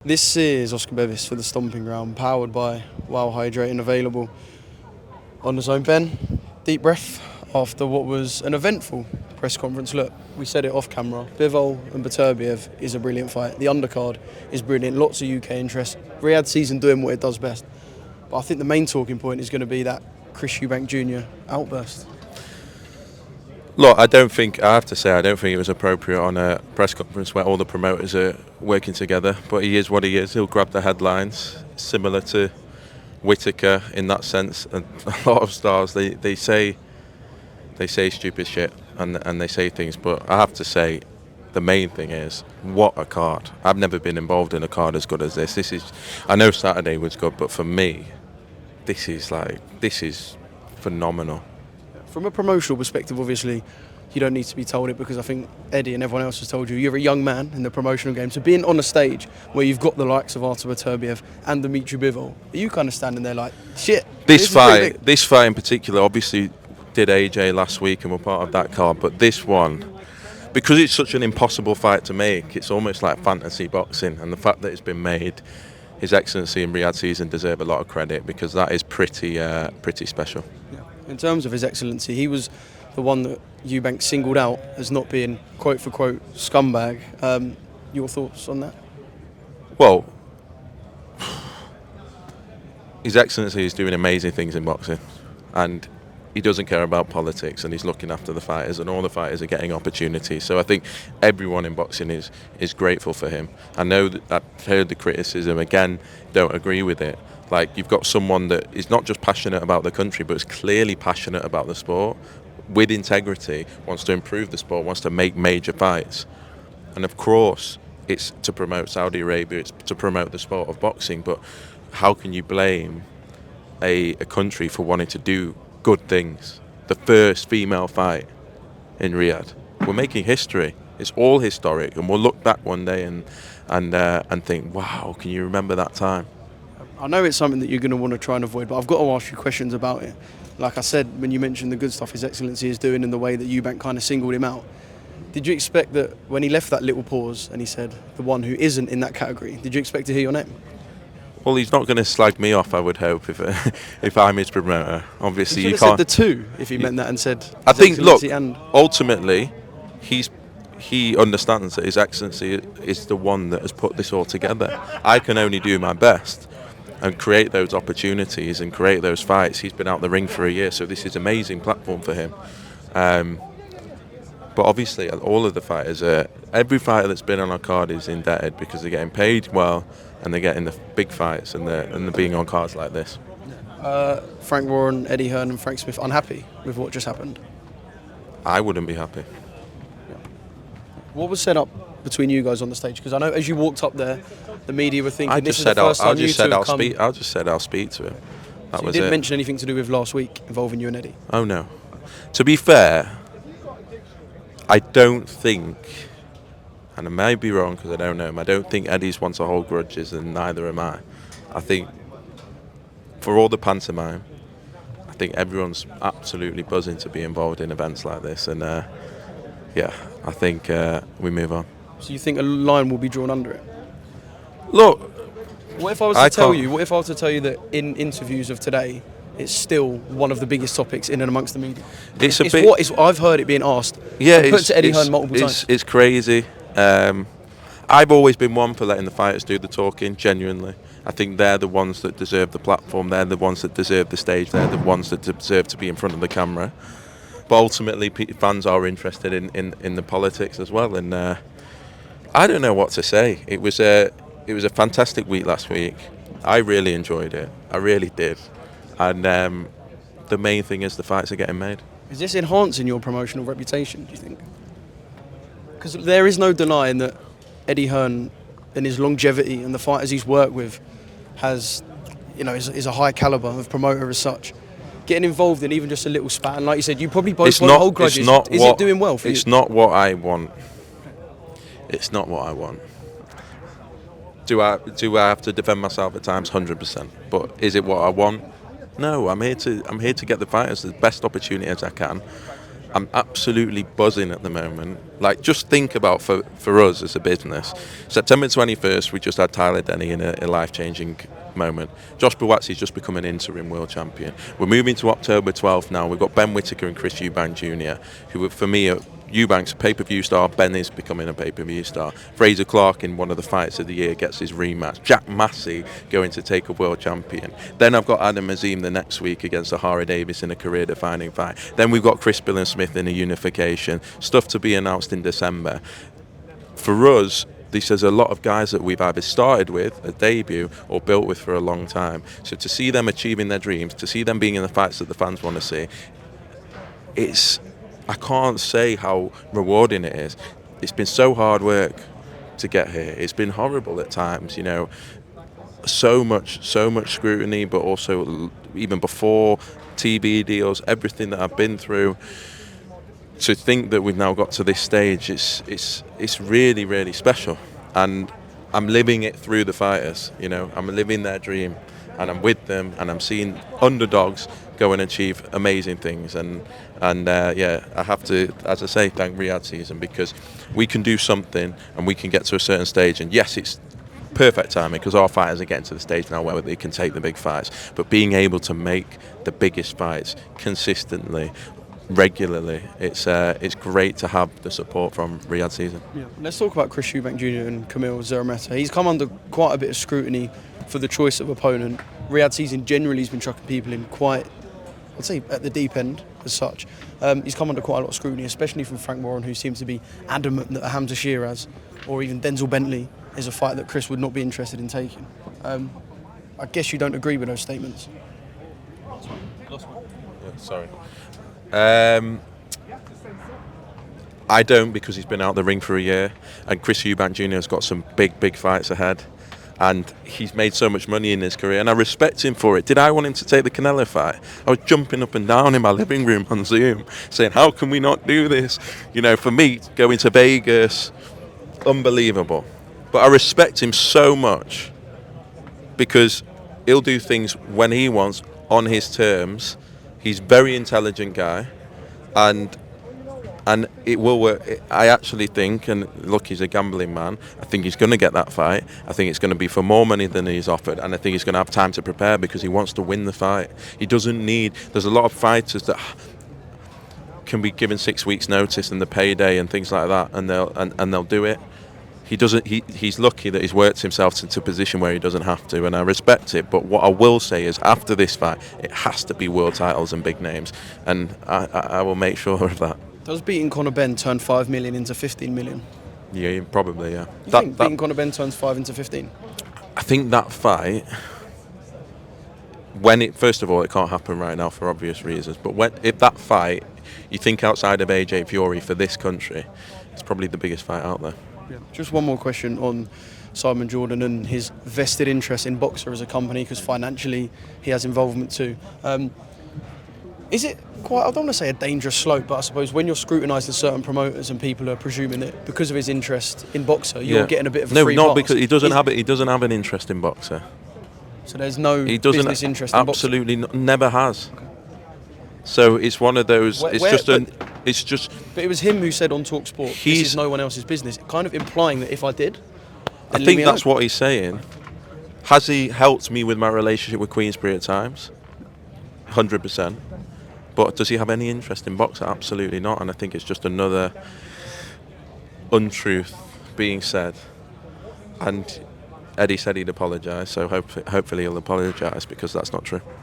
This is Oscar Bevis for the Stomping Ground, powered by Wow Hydrating, available on the zone. Ben, deep breath after what was an eventful press conference. Look, we said it off camera. Bivol and Beterbiev is a brilliant fight. The undercard is brilliant. Lots of UK interest. Riyadh season doing what it does best. But I think the main talking point is going to be that Chris Eubank Jr. outburst. Look, I don't think it was appropriate on a press conference where all the promoters are working together, but he is what he is. He'll grab the headlines, similar to Whittaker in that sense. And a lot of stars, they say stupid shit and they say things, but I have to say the main thing is, what a card. I've never been involved in a card as good as this. I know Saturday was good, but for me, this is phenomenal. From a promotional perspective, obviously, you don't need to be told it because I think Eddie and everyone else has told you, you're a young man in the promotional game. So being on a stage where you've got the likes of Artur Beterbiev and Dimitri Bivol, are you kind of standing there like, shit? This fight in particular, obviously did AJ last week and were part of that card, but this one, because it's such an impossible fight to make, it's almost like fantasy boxing, and the fact that it's been made, His Excellency and Riyadh season deserve a lot of credit because that is pretty special. Yeah. In terms of His Excellency, he was the one that Eubank singled out as not being quote for quote scumbag. Your thoughts on that? Well, His Excellency is doing amazing things in boxing, and he doesn't care about politics, and he's looking after the fighters, and all the fighters are getting opportunities. So I think everyone in boxing is grateful for him. I know that I've heard the criticism, again, don't agree with it. Like, you've got someone that is not just passionate about the country, but is clearly passionate about the sport, with integrity, wants to improve the sport, wants to make major fights. And of course, it's to promote Saudi Arabia, it's to promote the sport of boxing, but how can you blame a country for wanting to do good things? The first female fight in Riyadh. We're making history. It's all historic, and we'll look back one day and think, wow, can you remember that time? I know it's something that you're going to want to try and avoid, but I've got to ask you questions about it. Like I said, when you mentioned the good stuff His Excellency is doing in the way that Eubank kind of singled him out, did you expect that when he left that little pause and he said, the one who isn't in that category, did you expect to hear your name? Well, he's not going to slag me off, I would hope, if I'm his promoter. Obviously, you can't. Said the two, if he meant that, and said. I think, look, ultimately, he understands that His Excellency is the one that has put this all together. I can only do my best and create those opportunities and create those fights. He's been out the ring for a year, so this is an amazing platform for him. But obviously, all of the fighters, every fighter that's been on our card is indebted because they're getting paid well and they're getting the big fights and they're being on cards like this. Frank Warren, Eddie Hearn and Frank Smith unhappy with what just happened? I wouldn't be happy. What was set up between you guys on the stage? Because I know as you walked up there, the media were thinking I this just is said the first time you two have come. I just said I'll speak to him. That So was you didn't it. mention anything to do with last week involving you and Eddie? Oh no. To be fair, I don't think, and I may be wrong because I don't know him, I don't think Eddie's wants to hold grudges, and neither am I. I think for all the pantomime, I think everyone's absolutely buzzing to be involved in events like this, and yeah, I think we move on. So you think a line will be drawn under it? Look, what if I was to tell you that in interviews of today, it's still one of the biggest topics in and amongst the media? I've heard it being asked. Yeah, put to Eddie Hearn multiple times. It's crazy. I've always been one for letting the fighters do the talking, genuinely. I think they're the ones that deserve the platform, they're the ones that deserve the stage, they're the ones that deserve to be in front of the camera. But ultimately, fans are interested in the politics as well, and I don't know what to say. It was a fantastic week last week. I really enjoyed it. I really did. And the main thing is the fights are getting made. Is this enhancing your promotional reputation, do you think? Because there is no denying that Eddie Hearn and his longevity and the fighters he's worked with is a high calibre of promoter as such. Getting involved in even just a little spat, and like you said, you probably both won't hold grudges. Is it doing well for you? It's not what I want. It's not what I want. Do I have to defend myself at times? 100%. But is it what I want? No. I'm here to get the fighters the best opportunity as I can, I'm absolutely buzzing at the moment. Like, just think about for us as a business. September 21st, we just had Tyler Denny in a life-changing moment. Josh Buatsy's just become an interim world champion. We're moving to October 12th now. We've got Ben Whittaker and Chris Eubank Jr., who, for me, are Eubank's a pay-per-view star. Ben is becoming a pay-per-view star. Fraser Clark in one of the fights of the year gets his rematch. Jack Massey going to take a world champion. Then I've got Adam Azim the next week against Sahara Davis in a career-defining fight. Then we've got Chris Billen Smith in a unification. Stuff to be announced in December. For us, this is a lot of guys that we've either started with a debut or built with for a long time. So to see them achieving their dreams, to see them being in the fights that the fans want to see, I can't say how rewarding it is. It's been so hard work to get here. It's been horrible at times, you know. So much scrutiny, but also even before TV deals, everything that I've been through. To think that we've now got to this stage, it's really, really special. And I'm living it through the fighters, you know. I'm living their dream, and I'm with them, and I'm seeing underdogs go and achieve amazing things. And yeah, I have to, as I say, thank Riyadh Season, because we can do something and we can get to a certain stage. And yes, it's perfect timing because our fighters are getting to the stage now where they can take the big fights. But being able to make the biggest fights consistently, regularly, it's great to have the support from Riyadh Season. Yeah. Let's talk about Chris Eubank Jr. and Kamil Zerameta. He's come under quite a bit of scrutiny for the choice of opponent. Riyadh Season generally has been chucking people in quite, I'd say, at the deep end as such. He's come under quite a lot of scrutiny, especially from Frank Warren, who seems to be adamant that a Hamza Shiraz or even Denzel Bentley is a fight that Chris would not be interested in taking. I guess you don't agree with those statements. Yeah, sorry. I don't, because he's been out the ring for a year, and Chris Eubank Jr. has got some big fights ahead, and he's made so much money in his career, and I respect him for it. Did I want him to take the Canelo fight? I was jumping up and down in my living room on Zoom saying, how can we not do this? You know, for me, going to Vegas, unbelievable. But I respect him so much because he'll do things when he wants, on his terms. He's a very intelligent guy, and it will work. I actually think, and look, he's a gambling man, I think he's going to get that fight. I think it's going to be for more money than he's offered, and I think he's going to have time to prepare because he wants to win the fight. He doesn't need... There's a lot of fighters that can be given 6 weeks notice and the payday and things like that, and they'll do it. He doesn't. He's lucky that he's worked himself into a position where he doesn't have to, and I respect it. But what I will say is, after this fight, it has to be world titles and big names, and I will make sure of that. Does beating Conor Benn turn 5 million into 15 million? Yeah, probably. Yeah. You think beating Conor Benn turns 5 into 15? I think that fight, first of all, it can't happen right now for obvious reasons. But if that fight, you think outside of AJ Fury for this country, it's probably the biggest fight out there. Yeah. Just one more question on Simon Jordan and his vested interest in Boxer as a company, because financially he has involvement too. Is it quite, I don't want to say a dangerous slope, but I suppose when you're scrutinising certain promoters and people are presuming that because of his interest in Boxer, you're getting a bit of a free pass? No, not because he doesn't have an interest in Boxer. So there's no business interest in Boxer? Absolutely never has. Okay. So it's one of those. But it was him who said on TalkSport, this is no one else's business, kind of implying that if I did, I think that's what he's saying. Has he helped me with my relationship with Queensberry at times? 100%. But does he have any interest in Boxer? Absolutely not. And I think it's just another untruth being said. And Eddie said he'd apologise, so hopefully he'll apologise, because that's not true.